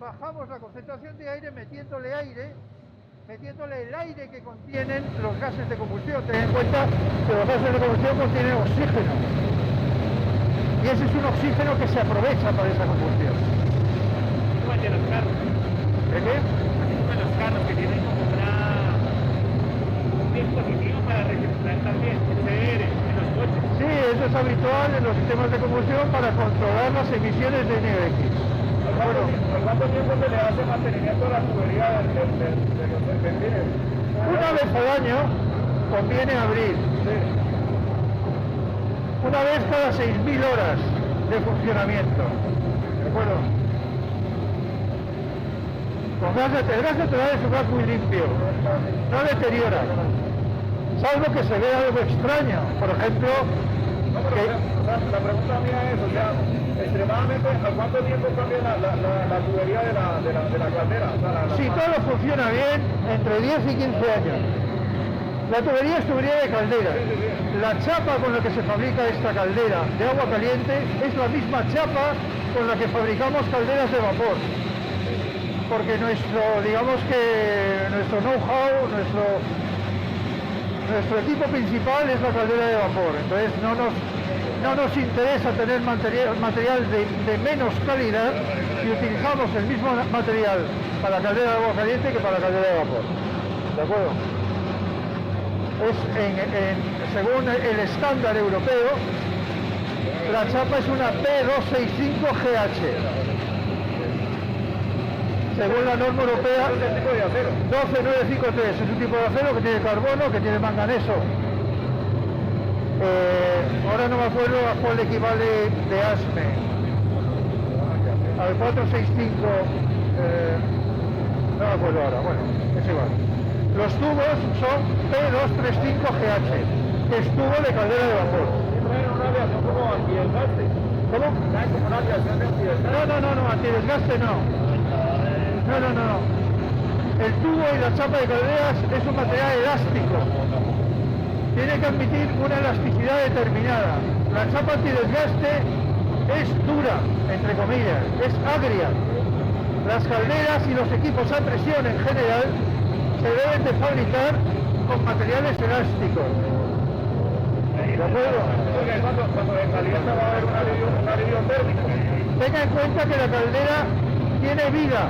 Bajamos la concentración de aire metiéndole el aire que contienen los gases de combustión. Ten en cuenta que los gases de combustión contienen oxígeno. Y ese es un oxígeno que se aprovecha para esa combustión. Como el de los carros. ¿De qué? Así como en los carros que tienen como un dispositivo para recircular también, CR, en los coches. Sí, eso es habitual en los sistemas de combustión para controlar las emisiones de NOx. ¿Por cuánto tiempo se le hace mantenimiento a la tubería de los serpentines? Una vez al año conviene abrir. Una vez cada 6.000 horas de funcionamiento. ¿De acuerdo? El gas natural es un gas muy limpio, no deteriora, salvo que se vea algo extraño. Por ejemplo, la pregunta mía es, o sea, extremadamente, ¿a cuánto tiempo cambia la tubería de la caldera? O sea, si todo funciona bien, entre 10 y 15 años. La tubería es tubería de caldera. La chapa con la que se fabrica esta caldera de agua caliente es la misma chapa con la que fabricamos calderas de vapor. Porque nuestro know-how, nuestro equipo principal es la caldera de vapor. Entonces no nos interesa tener material de menos calidad y utilizamos el mismo material para la caldera de agua caliente que para la caldera de vapor. ¿De acuerdo? Según el estándar europeo, la chapa es una P265GH. Según la norma europea, 12953 es un tipo de acero que tiene carbono, que tiene manganeso. Ahora no me acuerdo a cuál equivale de ASME. Al 465, no me acuerdo ahora, bueno, es igual. Los tubos son P235GH, que es tubo de caldera de vapor. ¿Traen una aleación como antidesgaste? ¿Cómo? ¿Traen como una aleación de antidesgaste? No, antidesgaste no. No. El tubo y la chapa de calderas es un material elástico. Tiene que admitir una elasticidad determinada. La chapa antidesgaste es dura, entre comillas, es agria. Las calderas y los equipos a presión en general se deben de fabricar con materiales elásticos. ¿De acuerdo? Porque cuando se calienta va a haber un alivio térmico. Tenga en cuenta que la caldera tiene vida.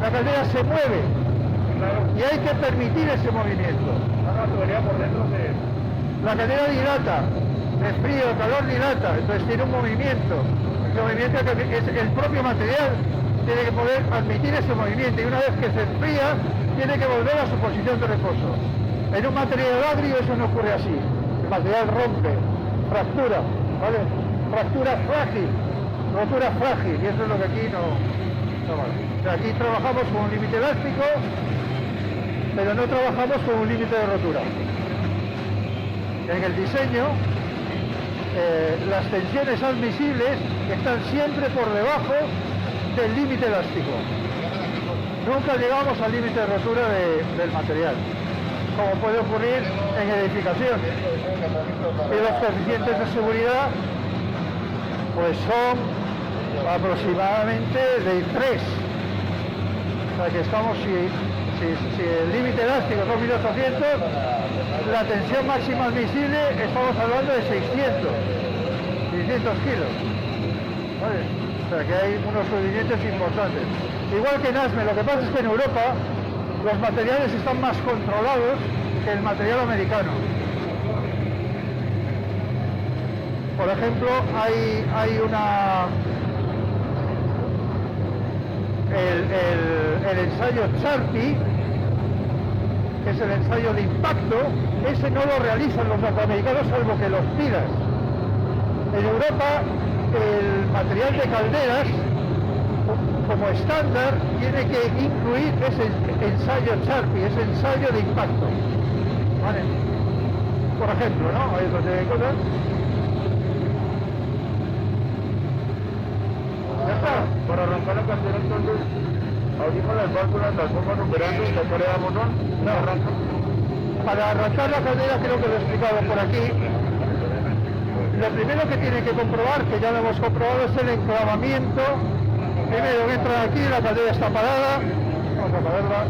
La caldera se mueve. Claro, Y hay que permitir ese movimiento. la tubería por dentro se... La caldera dilata, el frío, el calor dilata, entonces tiene un movimiento. El movimiento que es el propio material tiene que poder admitir ese movimiento y una vez que se enfría, tiene que volver a su posición de reposo. En un material agrio eso no ocurre así. El material rompe, fractura, ¿vale? Fractura frágil, rotura frágil, y eso es lo que aquí no vale. O sea, aquí trabajamos con un límite elástico, pero no trabajamos con un límite de rotura. En el diseño, las tensiones admisibles están siempre por debajo del límite elástico. Nunca llegamos al límite de rotura del material, como puede ocurrir en edificación. Y los coeficientes de seguridad pues son aproximadamente de 3. O sea que estamos, si el límite elástico son 1800, la tensión máxima admisible estamos hablando de 600 kilos. ¿Vale? O sea que hay unos coeficientes importantes. Igual que en ASME, lo que pasa es que en Europa los materiales están más controlados que el material americano. Por ejemplo, hay una... El ensayo Charpy, que es el ensayo de impacto, ese no lo realizan los norteamericanos salvo que los pidas. En Europa el material de calderas como estándar tiene que incluir ese ensayo Charpy, ese ensayo de impacto. ¿Vale? Por ejemplo, ¿no? Hay otras cosas. Ya está. Para arrancar la caldera entonces, abrimos las válvulas, las bombas operando, después le damos on, No. arranca. Para arrancar la caldera creo que lo he explicado por aquí. Lo primero que tiene que comprobar, que ya lo hemos comprobado, es el enclavamiento. Primero entra aquí, la caldera está parada. Vamos a pararla.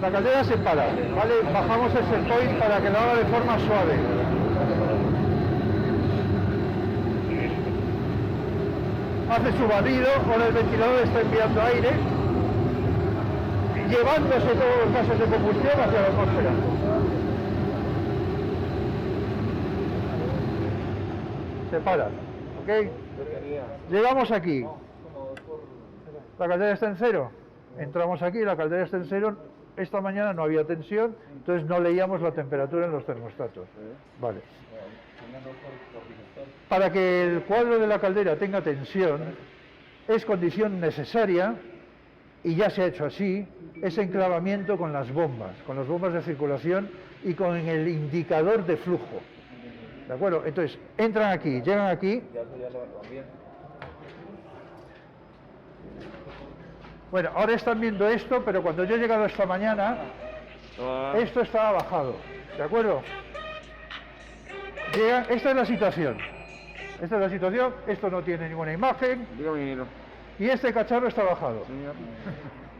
La caldera se para, ¿vale? Bajamos el set point para que lo haga de forma suave. Hace su barrido, ahora el ventilador está enviando aire, llevándose todos los gases de combustión hacia la atmósfera. Se para, ¿ok? Llegamos aquí. La caldera está en cero. Entramos aquí, la caldera está en cero. Esta mañana no había tensión, entonces no leíamos la temperatura en los termostatos. Vale. Para que el cuadro de la caldera tenga tensión, es condición necesaria, y ya se ha hecho así, ese enclavamiento con las bombas de circulación y con el indicador de flujo. ¿De acuerdo? Entonces, entran aquí, llegan aquí. Bueno, ahora están viendo esto, pero cuando yo he llegado esta mañana, esto estaba bajado. ¿De acuerdo? Llegan, esta es la situación. Esta es la situación, esto no tiene ninguna imagen. Dígame, ingeniero. Y este cacharro está bajado. Señor.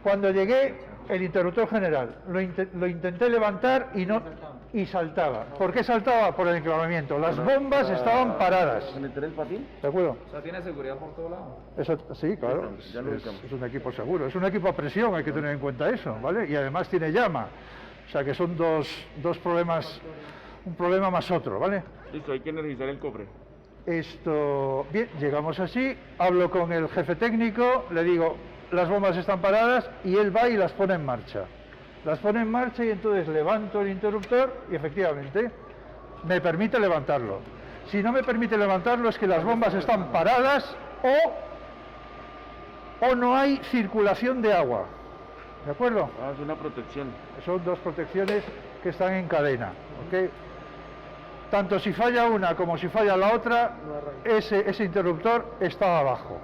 Cuando llegué, el interruptor general, lo intenté levantar y saltaba. ¿Por qué saltaba? Por el enclavamiento. Las bombas estaban paradas. ¿Se meter el patín? ¿De acuerdo? O sea, tiene seguridad por todo lado. Eso, sí, claro, Ya lo ubicamos. es un equipo seguro, es un equipo a presión, hay que tener en cuenta eso, ¿vale? Y además tiene llama, o sea que son dos problemas, un problema más otro, ¿vale? Listo, hay que energizar el cofre. Esto, bien, llegamos así, hablo con el jefe técnico, le digo, las bombas están paradas y él va y las pone en marcha. Las pone en marcha y entonces levanto el interruptor y efectivamente me permite levantarlo. Si no me permite levantarlo es que las bombas están paradas o no hay circulación de agua. ¿De acuerdo? Ah, es una protección. Son dos protecciones que están en cadena. ¿Ok? Tanto si falla una como si falla la otra, ese interruptor está abajo.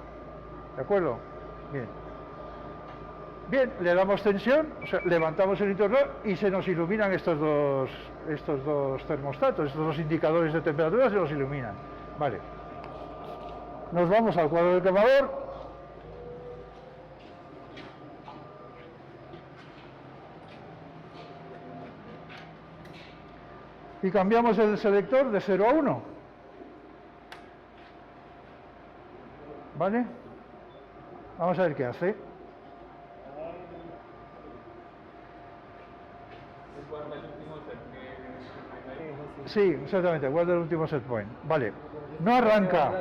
¿De acuerdo? Bien. Bien, le damos tensión, o sea, levantamos el interruptor y se nos iluminan estos dos termostatos, estos dos indicadores de temperatura se nos iluminan. Vale. Nos vamos al cuadro del quemador. y cambiamos el selector de 0 a 1. ¿Vale? Vamos a ver qué hace. Sí, exactamente, guarda el último set point. Vale, no arranca,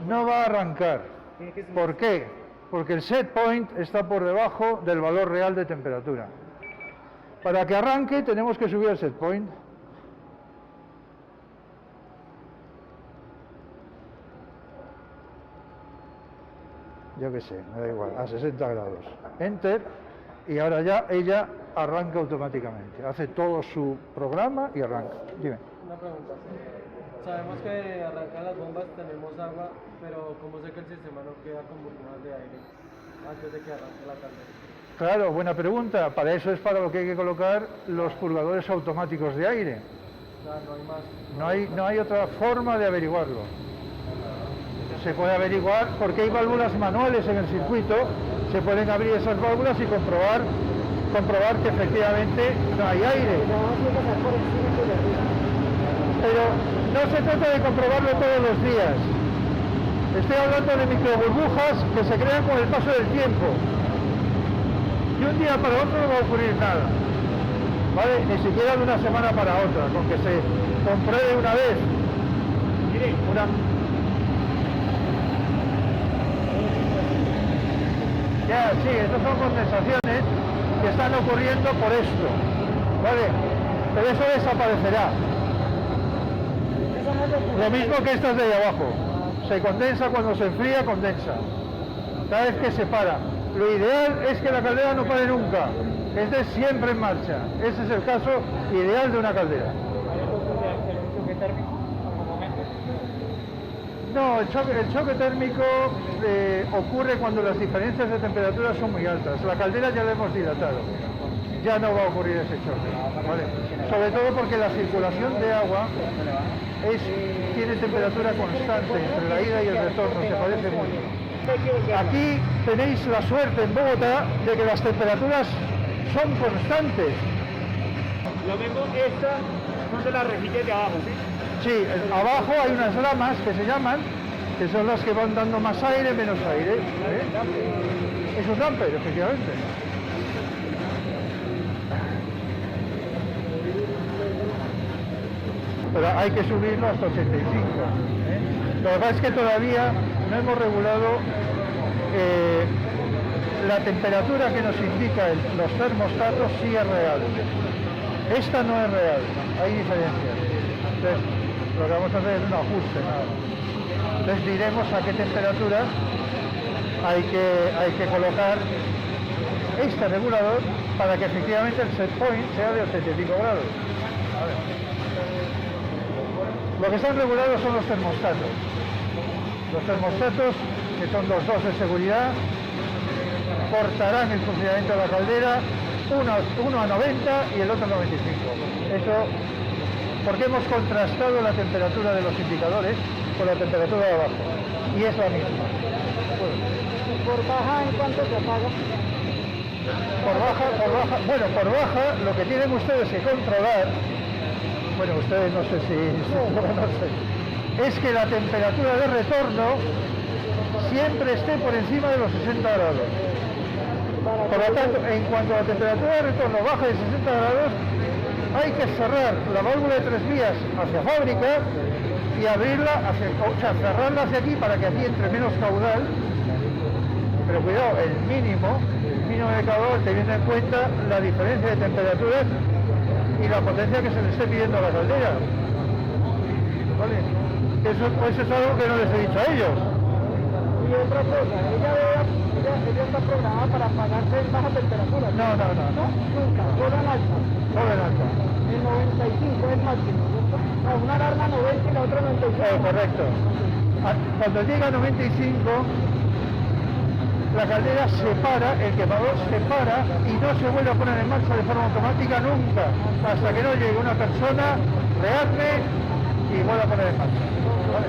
no va a arrancar. ¿Por qué? Porque el set point está por debajo del valor real de temperatura. Para que arranque tenemos que subir el set point. Yo qué sé, me da igual, a 60 grados. Enter, y ahora ya ella arranca automáticamente. Hace todo su programa y arranca. Dime. Una pregunta. Sabemos que arrancan las bombas, tenemos agua, pero ¿cómo sé que el sistema no queda con burbujas de aire antes de que arranque la caldera? Claro, buena pregunta. Para eso es para lo que hay que colocar los purgadores automáticos de aire. O sea, no hay más. No hay otra forma de averiguarlo. Se puede averiguar porque hay válvulas manuales en el circuito, se pueden abrir esas válvulas y comprobar que efectivamente no hay aire. Pero no se trata de comprobarlo todos los días. Estoy hablando de microburbujas que se crean con el paso del tiempo. Y un día para otro no va a ocurrir nada. ¿Vale? Ni siquiera de una semana para otra, con que se compruebe una vez. Mire, Ya, sí, estas son condensaciones que están ocurriendo por esto, ¿vale? Pero eso desaparecerá. Lo mismo que estas de ahí abajo. Se condensa cuando se enfría, condensa. Cada vez que se para. Lo ideal es que la caldera no pare nunca, esté siempre en marcha. Ese es el caso ideal de una caldera. No, el choque térmico ocurre cuando las diferencias de temperatura son muy altas. La caldera ya la hemos dilatado. Ya no va a ocurrir ese choque. ¿Vale? Sobre todo porque la circulación de agua tiene temperatura constante entre la ida y el retorno, se parece mucho. Aquí tenéis la suerte en Bogotá de que las temperaturas son constantes. Lo mismo, estas son de las rejillas de abajo, ¿sí? Sí, abajo hay unas lamas que se llaman, que son las que van dando más aire, menos aire. Es un damper, efectivamente. Pero hay que subirlo hasta 85. Lo que pasa es que todavía no hemos regulado la temperatura que nos indica los termostatos, sí es real. Esta no es real, hay diferencias. Entonces, lo que vamos a hacer es un ajuste, nada más. Entonces diremos a qué temperatura hay que colocar este regulador para que efectivamente el set point sea de 85 grados. A ver. Lo que están regulados son los termostatos. Los termostatos, que son los dos de seguridad, cortarán el funcionamiento de la caldera, uno a 90 y el otro a 95. Eso porque hemos contrastado la temperatura de los indicadores con la temperatura de abajo, y es la misma. ¿Por baja en cuánto se apaga? Por baja, lo que tienen ustedes que controlar, bueno, ustedes no sé si no sé, es que la temperatura de retorno siempre esté por encima de los 60 grados. Por lo tanto, en cuanto a la temperatura de retorno baja de 60 grados, hay que cerrar la válvula de 3 vías hacia fábrica y abrirla cerrarla hacia aquí para que aquí entre menos caudal. Pero cuidado, el mínimo de caudal teniendo en cuenta la diferencia de temperaturas y la potencia que se le esté pidiendo a la caldera. ¿Vale? Eso es algo que no les he dicho a ellos. Y otra cosa, ella está programada para apagarse en baja temperatura. No. Nunca, solo en alta. Solo en alta. El 95 es máximo, ¿cierto? No, una alarma 90 y la otra 95. Correcto. Cuando llega a 95, la caldera se para, el quemador se para y no se vuelve a poner en marcha de forma automática nunca, hasta que no llegue una persona, rearme y vuelva a poner en marcha. ¿Vale?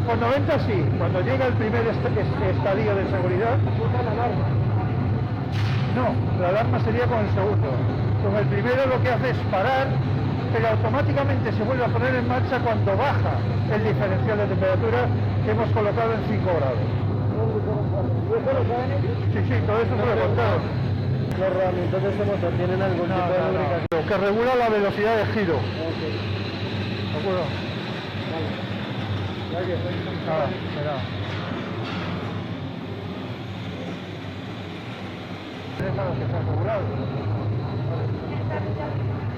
Con 90 sí, cuando llega el primer estadio de seguridad. ¿Usa la alarma? No, la alarma sería con el segundo. Con el primero lo que hace es parar pero automáticamente se vuelve a poner en marcha cuando baja el diferencial de temperatura que hemos colocado en 5 grados. Sí, sí, todo eso se lo he contado. Los rodamientos de este motor tienen algún tipo de lubricación. Lo que regula la velocidad de giro. Ok. ¿De acuerdo? Gracias. Nada, espera. Es a lo que está asegurado. Vale.